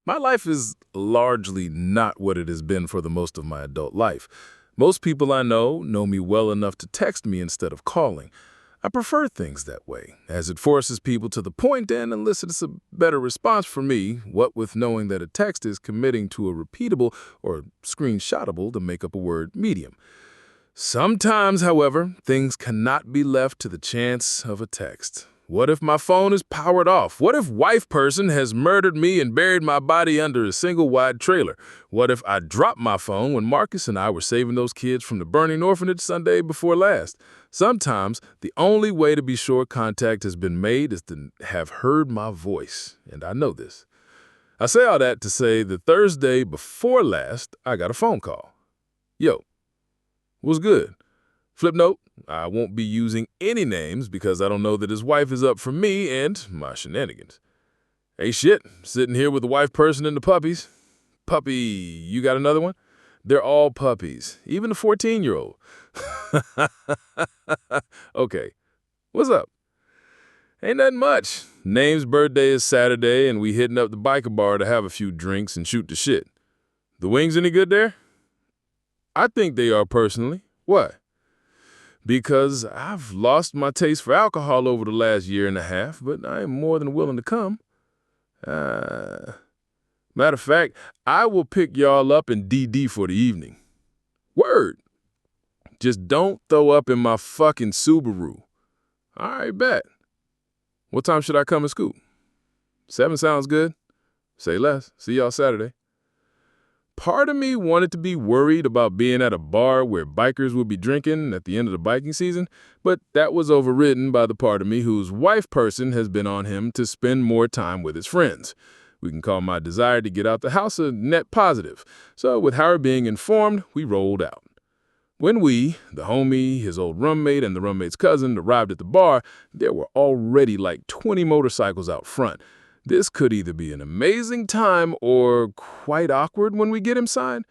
My life is largely not what it has been for the most of my adult life. Most people I know me well enough to text me instead of calling. I prefer things that way, as it forces people to the point and elicits a better response for me, what with knowing that a text is committing to a repeatable or screenshotable to make up a word medium. Sometimes, however, things cannot be left to the chance of a text. What if my phone is powered off? What if wife person has murdered me and buried my body under a single wide trailer? What if I dropped my phone when Marcus and I were saving those kids from the burning orphanage Sunday before last? Sometimes, the only way to be sure contact has been made is to have heard my voice, and I know this. I say all that to say the Thursday before last, I got a phone call. Yo, what's good? Flip note, I won't be using any names because I don't know that his wife is up for me and my shenanigans. Hey shit, sitting here with the wife person and the puppies. Puppy, you got another one? They're all puppies, even the 14-year-old. Okay, what's up? Ain't nothing much. Name's birthday is Saturday and we hitting up the biker bar to have a few drinks and shoot the shit. The wings any good there? I think they are personally. What? Because I've lost my taste for alcohol over the last year and a half, but I am more than willing to come. Matter of fact, I will pick y'all up in DD for the evening. Word. Just don't throw up in my fucking Subaru. All right, bet. What time should I come and scoop? 7 sounds good. Say less. See y'all Saturday. Part of me wanted to be worried about being at a bar where bikers would be drinking at the end of the biking season, but that was overridden by the part of me whose wife person has been on him to spend more time with his friends. We can call my desire to get out the house a net positive. So with Howard being informed, we rolled out. When we, the homie, his old roommate, and the roommate's cousin arrived at the bar, there were already like 20 motorcycles out front. This could either be an amazing time or quite awkward when we get inside.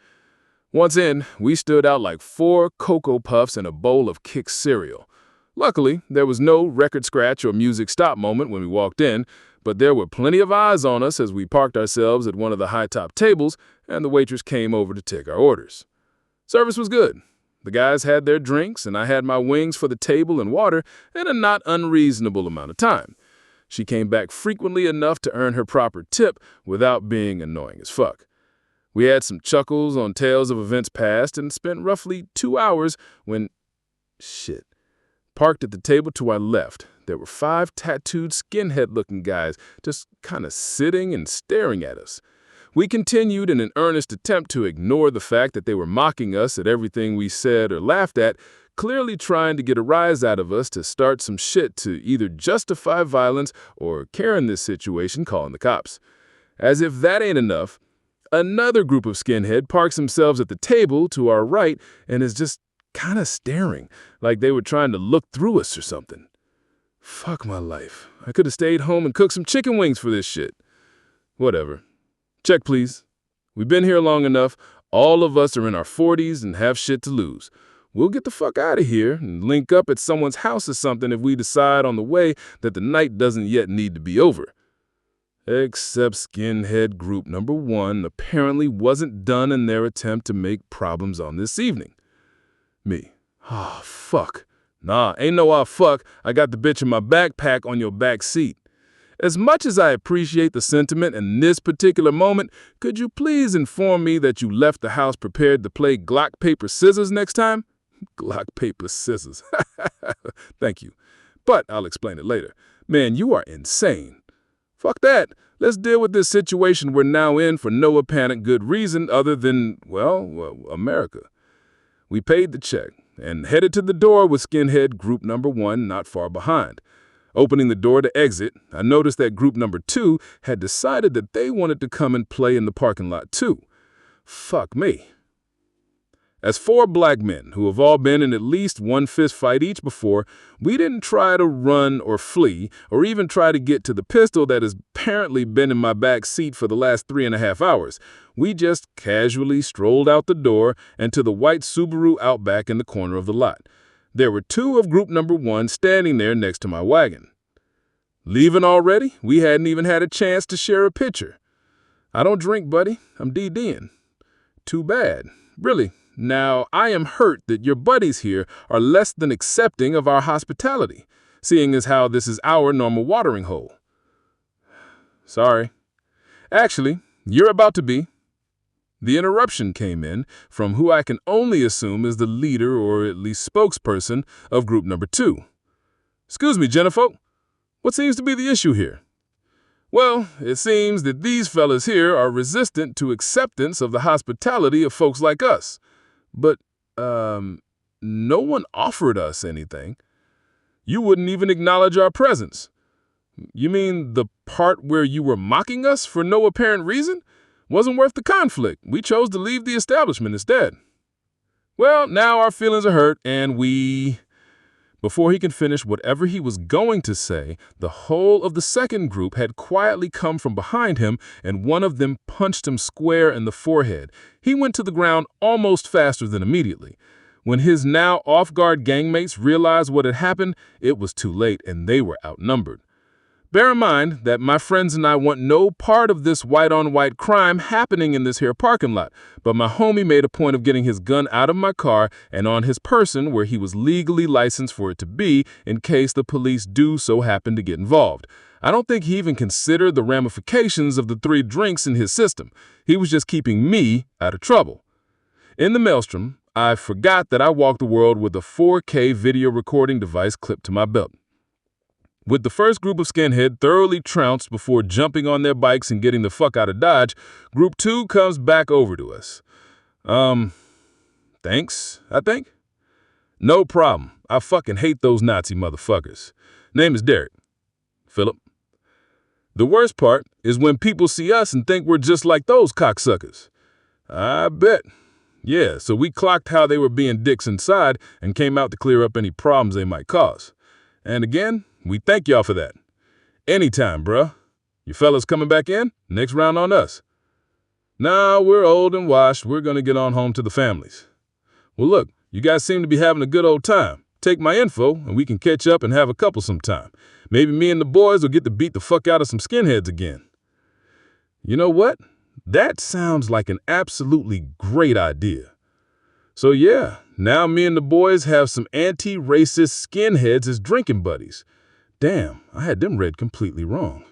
Once in, we stood out like 4 Cocoa Puffs and a bowl of Kix cereal. Luckily, there was no record scratch or music stop moment when we walked in, but there were plenty of eyes on us as we parked ourselves at one of the high-top tables and the waitress came over to take our orders. Service was good. The guys had their drinks and I had my wings for the table and water in a not unreasonable amount of time. She came back frequently enough to earn her proper tip without being annoying as fuck. We had some chuckles on tales of events past and spent roughly 2 hours when... Shit. Parked at the table to our left, there were 5 tattooed skinhead-looking guys just kind of sitting and staring at us. We continued in an earnest attempt to ignore the fact that they were mocking us at everything we said or laughed at, clearly trying to get a rise out of us to start some shit to either justify violence or, care in this situation, calling the cops. As if that ain't enough, another group of skinhead parks themselves at the table to our right and is just kind of staring, like they were trying to look through us or something. Fuck my life. I could have stayed home and cooked some chicken wings for this shit. Whatever. Check, please. We've been here long enough. All of us are in our 40s and have shit to lose. We'll get the fuck out of here and link up at someone's house or something if we decide on the way that the night doesn't yet need to be over. Except skinhead group number 1 apparently wasn't done in their attempt to make problems on this evening. Me. Ah, fuck. Nah, ain't no fuck. I got the bitch in my backpack on your back seat. As much as I appreciate the sentiment in this particular moment, could you please inform me that you left the house prepared to play Glock, paper, scissors next time? Glock, paper, scissors. Thank you. But I'll explain it later. Man, you are insane. Fuck that. Let's deal with this situation we're now in for no apparent good reason other than, well, America. We paid the check and headed to the door with skinhead group number 1 not far behind. Opening the door to exit, I noticed that group number 2 had decided that they wanted to come and play in the parking lot too. Fuck me. As 4 black men who have all been in at least one fist fight each before, we didn't try to run or flee or even try to get to the pistol that has apparently been in my back seat for the last 3.5 hours. We just casually strolled out the door and to the white Subaru Outback in the corner of the lot. There were 2 of group number 1 standing there next to my wagon. Leaving already? We hadn't even had a chance to share a picture. I don't drink, buddy. I'm DDing. Too bad. Really. Now, I am hurt that your buddies here are less than accepting of our hospitality, seeing as how this is our normal watering hole. Sorry. Actually, you're about to be. The interruption came in from who I can only assume is the leader or at least spokesperson of group number 2. Excuse me, Jennifer. What seems to be the issue here? Well, it seems that these fellas here are resistant to acceptance of the hospitality of folks like us. But, no one offered us anything. You wouldn't even acknowledge our presence. You mean the part where you were mocking us for no apparent reason? Wasn't worth the conflict. We chose to leave the establishment instead. Well, now our feelings are hurt, and we... Before he can finish whatever he was going to say, the whole of the second group had quietly come from behind him, and one of them punched him square in the forehead. He went to the ground almost faster than immediately. When his now off-guard gangmates realized what had happened, it was too late, and they were outnumbered. Bear in mind that my friends and I want no part of this white-on-white crime happening in this here parking lot, but my homie made a point of getting his gun out of my car and on his person where he was legally licensed for it to be in case the police do so happen to get involved. I don't think he even considered the ramifications of the 3 drinks in his system. He was just keeping me out of trouble. In the maelstrom, I forgot that I walked the world with a 4K video recording device clipped to my belt. With the first group of skinhead thoroughly trounced before jumping on their bikes and getting the fuck out of Dodge, group 2 comes back over to us. Thanks, I think? No problem. I fucking hate those Nazi motherfuckers. Name is Derek. Phlip. The worst part is when people see us and think we're just like those cocksuckers. I bet. Yeah, so we clocked how they were being dicks inside and came out to clear up any problems they might cause. And again, we thank y'all for that. Anytime, bruh. You fellas coming back in? Next round on us. Nah, we're old and washed. We're gonna get on home to the families. Well, look, you guys seem to be having a good old time. Take my info, and we can catch up and have a couple sometime. Maybe me and the boys will get to beat the fuck out of some skinheads again. You know what? That sounds like an absolutely great idea. So yeah, now me and the boys have some anti-racist skinheads as drinking buddies. Damn, I had them read completely wrong.